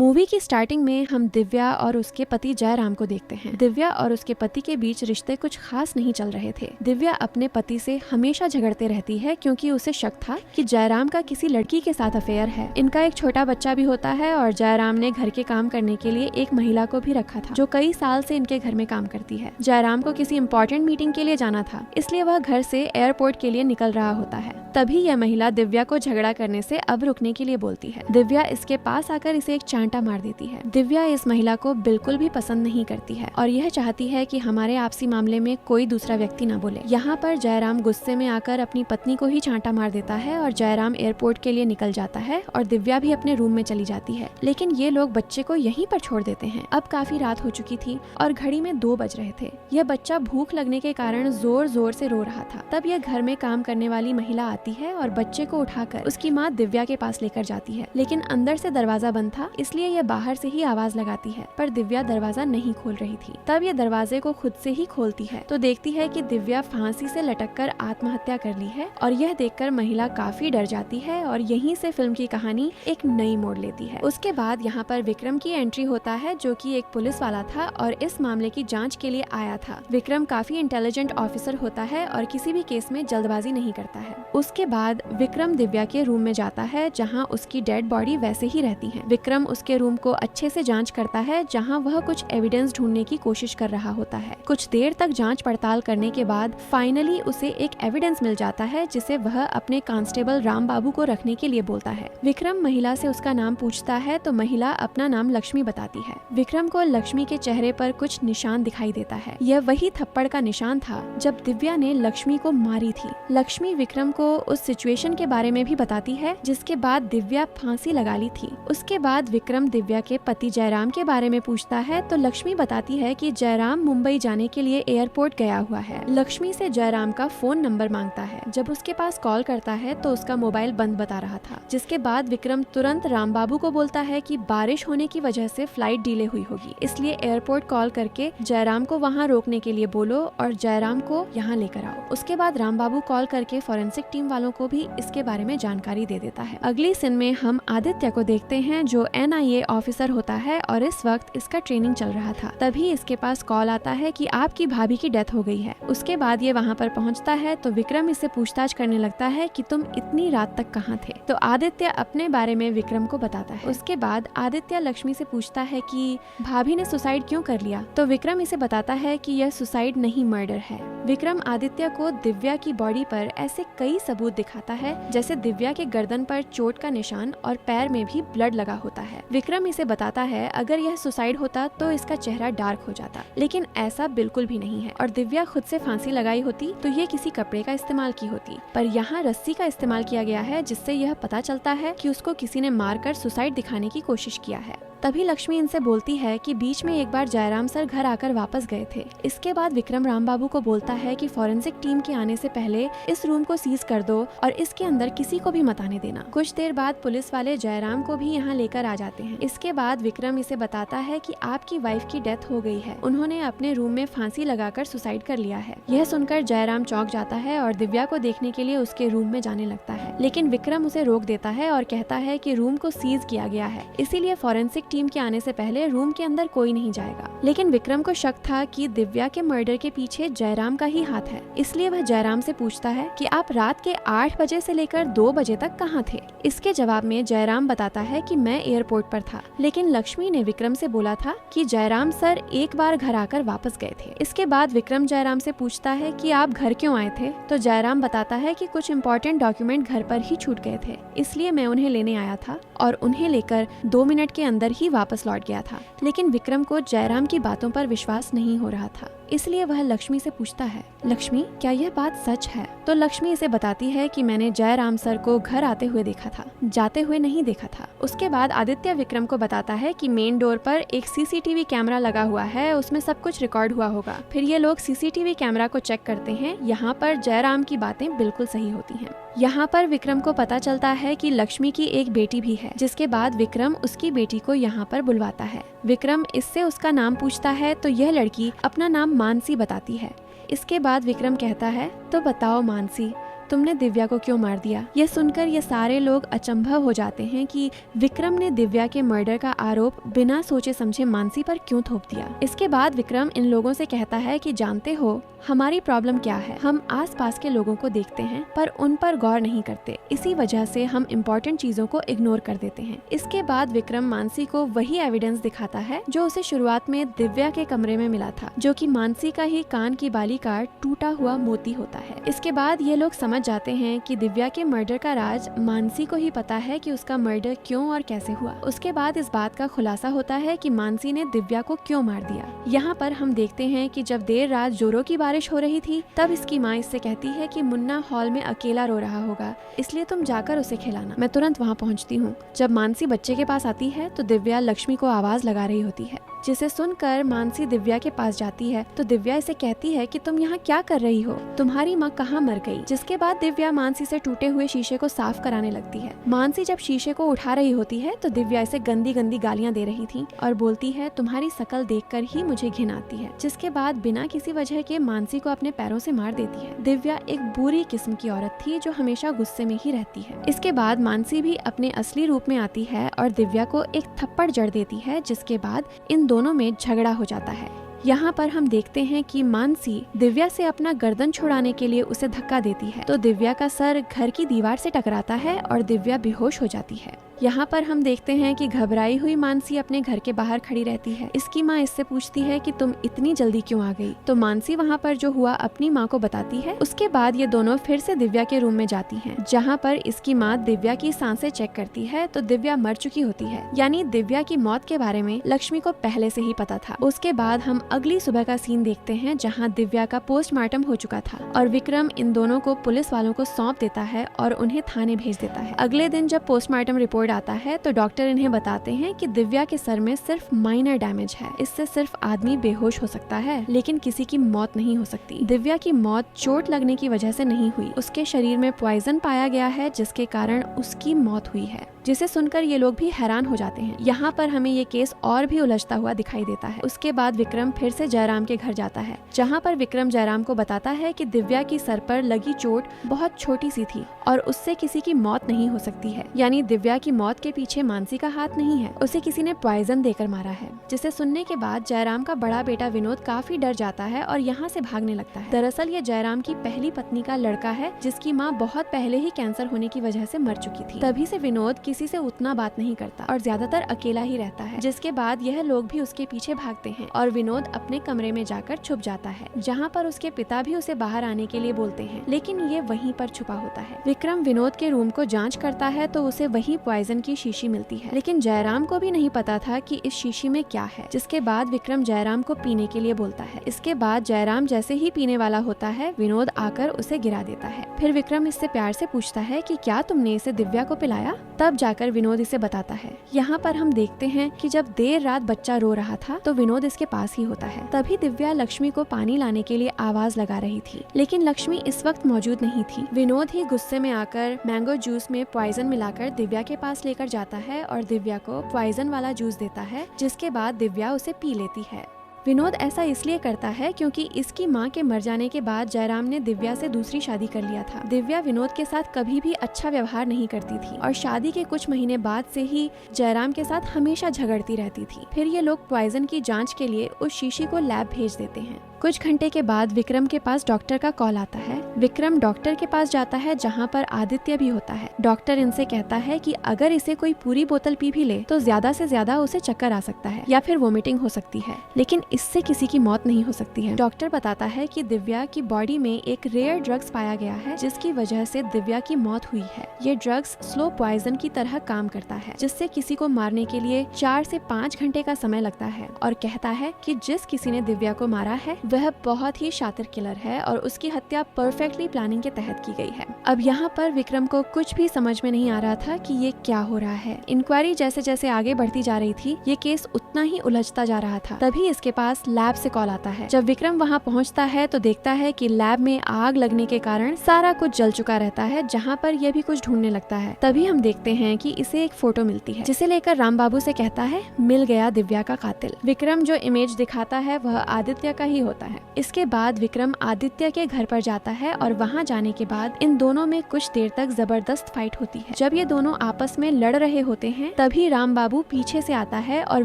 Movie की starting में हम दिव्या और उसके पति जयराम को देखते हैं। दिव्या और उसके पति के बीच रिश्ते कुछ खास नहीं चल रहे थे। दिव्या अपने पति से हमेशा झगड़ते रहती है क्योंकि उसे शक था कि जयराम का किसी लड़की के साथ अफेयर है। इनका एक छोटा बच्चा भी होता है और जयराम ने घर के काम करने के लिए एक महिला को भी रखा था जो कई साल से इनके घर में काम करती है। जयराम को किसी इम्पोर्टेंट मीटिंग के लिए जाना था, इसलिए वह घर से एयरपोर्ट के लिए निकल रहा होता है। तभी यह महिला दिव्या को झगड़ा करने से अब रुकने के लिए बोलती है। दिव्या इसके पास आकर इसे एक चांटा मार देती है। दिव्या इस महिला को बिल्कुल भी पसंद नहीं करती है और यह चाहती है कि हमारे आपसी मामले में कोई दूसरा व्यक्ति न बोले। यहाँ पर जयराम गुस्से में आकर अपनी पत्नी को ही चांटा मार देता है और जयराम एयरपोर्ट के लिए निकल जाता है और दिव्या भी अपने रूम में चली जाती है। लेकिन ये लोग बच्चे को यहीं पर छोड़ देते हैं। अब काफी रात हो चुकी थी और घड़ी में 2 बज रहे थे। यह बच्चा भूख लगने के कारण जोर जोर से रो रहा था। तब यह घर में काम करने वाली महिला आती है और बच्चे को उठाकर उसकी माँ दिव्या के पास लेकर जाती है। लेकिन अंदर से दरवाजा बंद था, इसलिए यह बाहर से ही आवाज लगाती है, पर दिव्या दरवाजा नहीं खोल रही थी। तब यह दरवाजे को खुद से ही खोलती है तो देखती है कि दिव्या फांसी से लटककर आत्महत्या कर ली है और यह देखकर महिला काफी डर जाती है और यहीं से फिल्म की कहानी एक नई मोड़ लेती है। उसके बाद यहाँ पर विक्रम की एंट्री होता है जो कि एक पुलिस वाला था और इस मामले की जांच के लिए आया था। विक्रम काफी इंटेलिजेंट ऑफिसर होता है और किसी भी केस में जल्दबाजी नहीं करता है। उसके बाद विक्रम दिव्या के रूम में जाता है जहाँ उसकी डेड बॉडी वैसे ही रहती है। विक्रम उसके रूम को अच्छे से जांच करता है जहाँ वह कुछ एविडेंस ढूंढने की कोशिश कर रहा होता है। कुछ देर तक जांच पड़ताल करने के बाद फाइनली उसे एक एविडेंस मिल जाता है जिसे वह अपने कांस्टेबल राम बाबू को रखने के लिए बोलता है। विक्रम महिला से उसका नाम पूछता है तो महिला अपना नाम लक्ष्मी बताती है। विक्रम को लक्ष्मी के चेहरे पर कुछ निशान दिखाई देता है। यह वही थप्पड़ का निशान था जब दिव्या ने लक्ष्मी को मारी थी। लक्ष्मी विक्रम को उस सिचुएशन के बारे में भी बताती है जिसके बाद दिव्या फांसी लगा ली थी। उसके बाद विक्रम दिव्या के पति जयराम के बारे में पूछता है तो लक्ष्मी बताती है कि जयराम मुंबई जाने के लिए एयरपोर्ट गया हुआ है। लक्ष्मी से जयराम का फोन नंबर मांगता है। जब उसके पास कॉल करता है तो उसका मोबाइल बंद बता रहा था, जिसके बाद विक्रम तुरंत राम बाबू को बोलता है कि बारिश होने की वजह से फ्लाइट डिले हुई होगी, इसलिए एयरपोर्ट कॉल करके जयराम को वहाँ रोकने के लिए बोलो और जयराम को यहाँ लेकर आओ। उसके बाद राम बाबू कॉल करके फॉरेंसिक टीम वालों को भी इसके बारे में जानकारी दे देता है। अगली सीन में हम आदित्य को देखते हैं जो NIA ऑफिसर होता है और इस वक्त इसका ट्रेनिंग चल रहा था। तभी इसके पास कॉल आता है कि आपकी भाभी की डेथ हो गई है। उसके बाद ये वहाँ पर पहुँचता है तो विक्रम इससे पूछताछ करने लगता है कि तुम इतनी रात तक कहाँ थे। तो आदित्य अपने बारे में विक्रम को बताता है। उसके बाद आदित्य लक्ष्मी से पूछता है कि भाभी ने सुसाइड क्यों कर लिया, तो विक्रम इसे बताता है कि यह सुसाइड नहीं मर्डर है। विक्रम आदित्य को दिव्या की बॉडी पर ऐसे कई सबूत दिखाता है जैसे दिव्या के गर्दन पर चोट का निशान और पैर में भी ब्लड लगा होता है। विक्रम इसे बताता है अगर यह सुसाइड होता तो इसका चेहरा डार्क हो जाता, लेकिन ऐसा बिल्कुल भी नहीं है और दिव्या खुद से फांसी लगाई होती तो ये किसी कपड़े का इस्तेमाल की होती, पर यहाँ रस्सी का इस्तेमाल किया गया है जिससे यह पता चलता है कि उसको किसी ने मारकर सुसाइड दिखाने की कोशिश किया है। तभी लक्ष्मी इनसे बोलती है कि बीच में एक बार जयराम सर घर आकर वापस गए थे। इसके बाद विक्रम राम बाबू को बोलता है कि फॉरेंसिक टीम के आने से पहले इस रूम को सीज कर दो और इसके अंदर किसी को भी मत आने देना। कुछ देर बाद पुलिस वाले जयराम को भी यहाँ लेकर आ जाते हैं। इसके बाद विक्रम इसे बताता है कि आपकी वाइफ की डेथ हो गई है, उन्होंने अपने रूम में फांसी लगाकर सुसाइड कर लिया है। यह सुनकर जयराम चौंक जाता है और दिव्या को देखने के लिए उसके रूम में जाने लगता है, लेकिन विक्रम उसे रोक देता है और कहता है कि रूम को सीज किया गया है, इसीलिए फॉरेंसिक टीम के आने से पहले रूम के अंदर कोई नहीं जाएगा। लेकिन विक्रम को शक था कि दिव्या के मर्डर के पीछे जयराम का ही हाथ है, इसलिए वह जयराम से पूछता है कि आप रात के 8 बजे से लेकर 2 बजे तक कहाँ थे। इसके जवाब में जयराम बताता है कि मैं एयरपोर्ट पर था, लेकिन लक्ष्मी ने विक्रम से बोला था कि जयराम सर एक बार घर आकर वापस गए थे। इसके बाद विक्रम जयराम से पूछता है कि आप घर क्यों आए थे, तो जयराम बताता है कि कुछ इम्पोर्टेंट डॉक्यूमेंट घर पर ही छूट गए थे, इसलिए मैं उन्हें लेने आया था और उन्हें लेकर 2 मिनट के अंदर ही वापस लौट गया था। लेकिन विक्रम को जयराम की बातों पर विश्वास नहीं हो रहा था, इसलिए वह लक्ष्मी से पूछता है, लक्ष्मी क्या यह बात सच है? तो लक्ष्मी इसे बताती है कि मैंने जयराम सर को घर आते हुए देखा था, जाते हुए नहीं देखा था। उसके बाद आदित्य विक्रम को बताता है कि मेन डोर पर एक CCTV कैमरा लगा हुआ है, उसमें सब कुछ रिकॉर्ड हुआ होगा। फिर ये लोग CCTV कैमरा को चेक करते हैं। यहाँ पर जयराम की बातें बिल्कुल सही होती हैं। यहाँ पर विक्रम को पता चलता है कि लक्ष्मी की एक बेटी भी है, जिसके बाद विक्रम उसकी बेटी को यहाँ पर बुलवाता है। विक्रम इससे उसका नाम पूछता है तो यह लड़की अपना नाम मानसी बताती है। इसके बाद विक्रम कहता है, तो बताओ मानसी, तुमने दिव्या को क्यों मार दिया। ये सुनकर ये सारे लोग अचंभव हो जाते हैं कि विक्रम ने दिव्या के मर्डर का आरोप बिना सोचे समझे मानसी पर क्यों थोप दिया। इसके बाद विक्रम इन लोगों से कहता है कि जानते हो हमारी प्रॉब्लम क्या है, हम आसपास के लोगों को देखते हैं पर उन पर गौर नहीं करते, इसी वजह से हम इम्पोर्टेंट चीजों को इग्नोर कर देते हैं। इसके बाद विक्रम मानसी को वही एविडेंस दिखाता है जो उसे शुरुआत में दिव्या के कमरे में मिला था, जो कि मानसी का ही कान की बाली का टूटा हुआ मोती होता है। इसके बाद ये लोग समझ जाते हैं कि दिव्या के मर्डर का राज मानसी को ही पता है कि उसका मर्डर क्यों और कैसे हुआ। उसके बाद इस बात का खुलासा होता है कि मानसी ने दिव्या को क्यों मार दिया। यहाँ पर हम देखते हैं कि जब देर रात जोरों की बारिश हो रही थी तब इसकी माँ इससे कहती है कि मुन्ना हॉल में अकेला रो रहा होगा, इसलिए तुम जाकर उसे खिलाना। मैं तुरंत वहाँ पहुँचती हूँ। जब मानसी बच्चे के पास आती है तो दिव्या लक्ष्मी को आवाज लगा रही होती है, जिसे सुनकर मानसी दिव्या के पास जाती है तो दिव्या इसे कहती है कि तुम यहाँ क्या कर रही हो, तुम्हारी माँ कहाँ मर गई। जिसके बाद दिव्या मानसी से टूटे हुए शीशे को साफ कराने लगती है। मानसी जब शीशे को उठा रही होती है तो दिव्या इसे गंदी गंदी गालियाँ दे रही थी और बोलती है तुम्हारी शकल देखकर ही मुझे घिन आती है। जिसके बाद बिना किसी वजह के मानसी को अपने पैरों से मार देती है। दिव्या एक बुरी किस्म की औरत थी जो हमेशा गुस्से में ही रहती है। इसके बाद मानसी भी अपने असली रूप में आती है और दिव्या को एक थप्पड़ जड़ देती है, जिसके बाद इन दोनों में झगड़ा हो जाता है। यहाँ पर हम देखते हैं कि मानसी दिव्या से अपना गर्दन छुड़ाने के लिए उसे धक्का देती है तो दिव्या का सर घर की दीवार से टकराता है और दिव्या बेहोश हो जाती है। यहाँ पर हम देखते हैं कि घबराई हुई मानसी अपने घर के बाहर खड़ी रहती है। इसकी माँ इससे पूछती है कि तुम इतनी जल्दी क्यों आ गई, तो मानसी वहाँ पर जो हुआ अपनी माँ को बताती है। उसके बाद ये दोनों फिर से दिव्या के रूम में जाती हैं, जहाँ पर इसकी माँ दिव्या की सांसें चेक करती है तो दिव्या मर चुकी होती है। यानी दिव्या की मौत के बारे में लक्ष्मी को पहले से ही पता था। उसके बाद हम अगली सुबह का सीन देखते हैं जहाँ दिव्या का पोस्टमार्टम हो चुका था और विक्रम इन दोनों को पुलिस वालों को सौंप देता है और उन्हें थाने भेज देता है। अगले दिन जब पोस्टमार्टम रिपोर्ट आता है तो डॉक्टर इन्हें बताते हैं कि दिव्या के सर में सिर्फ माइनर डैमेज है, इससे सिर्फ आदमी बेहोश हो सकता है लेकिन किसी की मौत नहीं हो सकती। दिव्या की मौत चोट लगने की वजह से नहीं हुई, उसके शरीर में पॉइजन पाया गया है जिसके कारण उसकी मौत हुई है, जिसे सुनकर ये लोग भी हैरान हो जाते हैं। यहाँ पर हमें ये केस और भी उलझता हुआ दिखाई देता है। उसके बाद विक्रम फिर से जयराम के घर जाता है, जहाँ पर विक्रम जयराम को बताता है कि दिव्या की सर पर लगी चोट बहुत छोटी सी थी और उससे किसी की मौत नहीं हो सकती है। यानी दिव्या की मौत के पीछे मानसी का हाथ नहीं है, उसे किसी ने पॉइजन देकर मारा है। जिसे सुनने के बाद जयराम का बड़ा बेटा विनोद काफी डर जाता है और यहाँ से भागने लगता है। दरअसल ये जयराम की पहली पत्नी का लड़का है जिसकी माँ बहुत पहले ही कैंसर होने की वजह से मर चुकी थी। तभी से विनोद किसी से उतना बात नहीं करता और ज्यादातर अकेला ही रहता है। जिसके बाद यह लोग भी उसके पीछे भागते हैं और विनोद अपने कमरे में जाकर छुप जाता है, जहाँ पर उसके पिता भी उसे बाहर आने के लिए बोलते हैं, लेकिन ये वहीं पर छुपा होता है। विक्रम विनोद के रूम को जांच करता है तो उसे वही पॉइजन की शीशी मिलती है, लेकिन जयराम को भी नहीं पता था कि इस शीशी में क्या है। जिसके बाद विक्रम जयराम को पीने के लिए बोलता है। इसके बाद जयराम जैसे ही पीने वाला होता है विनोद आकर उसे गिरा देता है। फिर विक्रम इससे प्यार से पूछता है कि क्या तुमने इसे दिव्या को पिलाया? तब जाकर विनोद इसे बताता है। यहाँ पर हम देखते हैं कि जब देर रात बच्चा रो रहा था तो विनोद इसके पास ही होता है। तभी दिव्या लक्ष्मी को पानी लाने के लिए आवाज लगा रही थी, लेकिन लक्ष्मी इस वक्त मौजूद नहीं थी। विनोद ही गुस्से में आकर मैंगो जूस में पॉइजन मिलाकर दिव्या के पास लेकर जाता है और दिव्या को पॉइजन वाला जूस देता है, जिसके बाद दिव्या उसे पी लेती है। विनोद ऐसा इसलिए करता है क्योंकि इसकी मां के मर जाने के बाद जयराम ने दिव्या से दूसरी शादी कर लिया था। दिव्या विनोद के साथ कभी भी अच्छा व्यवहार नहीं करती थी और शादी के कुछ महीने बाद से ही जयराम के साथ हमेशा झगड़ती रहती थी। फिर ये लोग पॉइजन की जांच के लिए उस शीशी को लैब भेज देते हैं। कुछ घंटे के बाद विक्रम के पास डॉक्टर का कॉल आता है। विक्रम डॉक्टर के पास जाता है जहाँ पर आदित्य भी होता है। डॉक्टर इनसे कहता है कि अगर इसे कोई पूरी बोतल पी भी ले तो ज्यादा से ज्यादा उसे चक्कर आ सकता है या फिर वोमिटिंग हो सकती है, लेकिन इससे किसी की मौत नहीं हो सकती है। डॉक्टर बताता है कि दिव्या की बॉडी में एक रेयर ड्रग्स पाया गया है जिसकी वजह से दिव्या की मौत हुई है। ये ड्रग्स स्लो पॉइजन की तरह काम करता है जिससे किसी को मारने के लिए 4 से 5 घंटे का समय लगता है, और कहता है कि जिस किसी ने दिव्या को मारा है वह बहुत ही शातिर किलर है और उसकी हत्या परफेक्टली प्लानिंग के तहत की गई है। अब यहाँ पर विक्रम को कुछ भी समझ में नहीं आ रहा था कि ये क्या हो रहा है। इंक्वायरी जैसे जैसे आगे बढ़ती जा रही थी ये केस उतना ही उलझता जा रहा था। तभी इसके पास लैब से कॉल आता है। जब विक्रम वहाँ पहुँचता है तो देखता है कि लैब में आग लगने के कारण सारा कुछ जल चुका रहता है, जहाँ पर यह भी कुछ ढूंढने लगता है। तभी हम देखते हैं कि इसे एक फोटो मिलती है जिसे लेकर राम बाबू से कहता है मिल गया दिव्या का कातिल। विक्रम जो इमेज दिखाता है वह आदित्य का ही होता होता है। इसके बाद विक्रम आदित्य के घर पर जाता है और वहाँ जाने के बाद इन दोनों में कुछ देर तक जबरदस्त फाइट होती है। जब ये दोनों आपस में लड़ रहे होते हैं तभी राम बाबू पीछे से आता है और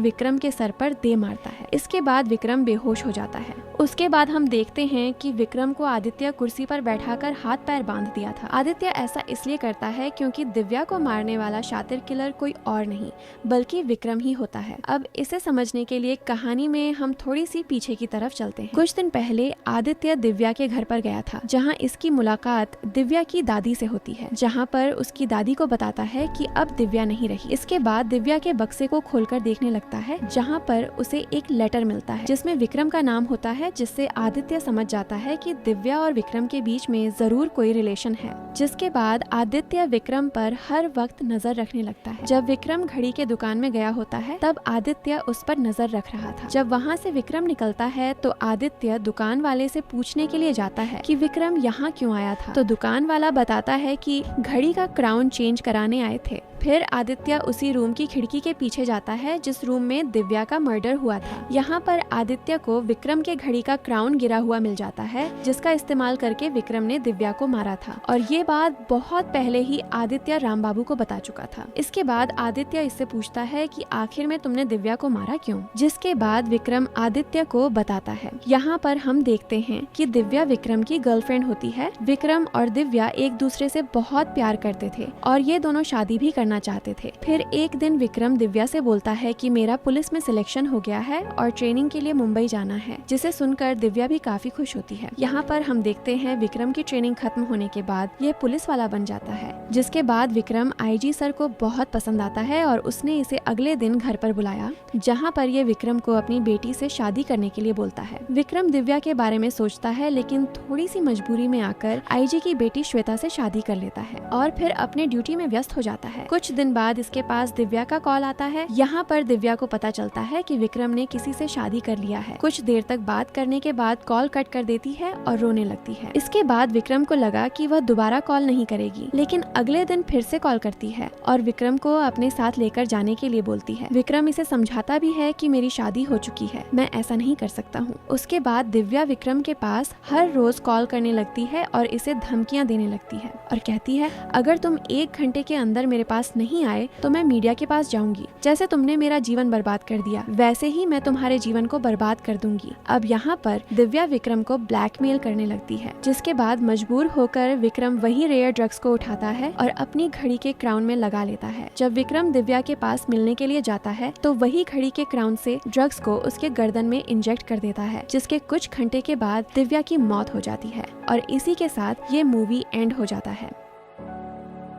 विक्रम के सर पर दे मारता है। इसके बाद विक्रम बेहोश हो जाता है। उसके बाद हम देखते हैं कि विक्रम को आदित्य कुर्सी पर बैठाकर हाथ पैर बांध दिया था। आदित्य ऐसा इसलिए करता है क्योंकि दिव्या को मारने वाला शातिर किलर कोई और नहीं बल्कि विक्रम ही होता है। अब इसे समझने के लिए कहानी में हम थोड़ी सी पीछे की तरफ चलते हैं। कुछ दिन पहले आदित्य दिव्या के घर पर गया था जहाँ इसकी मुलाकात दिव्या की दादी से होती है, जहाँ पर उसकी दादी को बताता है कि अब दिव्या नहीं रही। इसके बाद दिव्या के बक्से को खोलकर देखने लगता है जहाँ पर उसे एक लेटर मिलता है जिसमें विक्रम का नाम होता है, जिससे आदित्य समझ जाता है कि दिव्या और विक्रम के बीच में जरूर कोई रिलेशन है। जिसके बाद आदित्य विक्रम पर हर वक्त नजर रखने लगता है। जब विक्रम घड़ी के दुकान में गया होता है तब आदित्य उस पर नजर रख रहा था। जब वहाँ से विक्रम निकलता है तो आदित्य दुकान वाले से पूछने के लिए जाता है कि विक्रम यहाँ क्यों आया था। तो दुकान वाला बताता है कि घड़ी का क्राउन चेंज कराने आए थे। फिर आदित्य उसी रूम की खिड़की के पीछे जाता है जिस रूम में दिव्या का मर्डर हुआ था। यहाँ पर आदित्य को विक्रम के घड़ी का क्राउन गिरा हुआ मिल जाता है जिसका इस्तेमाल करके विक्रम ने दिव्या को मारा था और ये बात बहुत पहले ही आदित्य राम बाबू को बता चुका था। इसके बाद आदित्य इससे पूछता है कि आखिर में तुमने दिव्या को मारा क्यों, जिसके बाद विक्रम आदित्य को बताता है। यहाँ पर हम देखते हैं कि दिव्या विक्रम की गर्लफ्रेंड होती है। विक्रम और दिव्या एक दूसरे से बहुत प्यार करते थे और ये दोनों शादी भी करना चाहते थे। फिर एक दिन विक्रम दिव्या से बोलता है कि मेरा पुलिस में सिलेक्शन हो गया है और ट्रेनिंग के लिए मुंबई जाना है, जिसे सुनकर दिव्या भी काफी खुश होती है। यहाँ पर हम देखते हैं विक्रम की ट्रेनिंग खत्म होने के बाद ये पुलिस वाला बन जाता है, जिसके बाद विक्रम आईजी सर को बहुत पसंद आता है और उसने इसे अगले दिन घर पर बुलाया, जहाँ पर ये विक्रम को अपनी बेटी से शादी करने के लिए बोलता है। विक्रम दिव्या के बारे में सोचता है लेकिन थोड़ी सी मजबूरी में आकर आईजी की बेटी श्वेता से शादी कर लेता है और फिर अपने ड्यूटी में व्यस्त हो जाता है। कुछ दिन बाद इसके पास दिव्या का कॉल आता है। यहाँ पर दिव्या को पता चलता है कि विक्रम ने किसी से शादी कर लिया है। कुछ देर तक बात करने के बाद कॉल कट कर देती है और रोने लगती है। इसके बाद विक्रम को लगा कि वह दोबारा कॉल नहीं करेगी, लेकिन अगले दिन फिर से कॉल करती है और विक्रम को अपने साथ लेकर जाने के लिए बोलती है। विक्रम इसे समझाता भी है कि मेरी शादी हो चुकी है, मैं ऐसा नहीं कर सकता हूँ। उसके बाद दिव्या विक्रम के पास हर रोज कॉल करने लगती है और इसे धमकियाँ देने लगती है और कहती है अगर तुम 1 घंटे के अंदर मेरे पास नहीं आए तो मैं मीडिया के पास जाऊंगी। जैसे तुमने मेरा जीवन बर्बाद कर दिया वैसे ही मैं तुम्हारे जीवन को बर्बाद कर दूंगी। अब यहाँ पर दिव्या विक्रम को ब्लैकमेल करने लगती है, जिसके बाद मजबूर होकर विक्रम वही रेयर ड्रग्स को उठाता है और अपनी घड़ी के क्राउन में लगा लेता है। जब विक्रम दिव्या के पास मिलने के लिए जाता है तो वही घड़ी के क्राउन से ड्रग्स को उसके गर्दन में इंजेक्ट कर देता है, जिसके कुछ घंटे के बाद दिव्या की मौत हो जाती है और इसी के साथ ये मूवी एंड हो जाता है।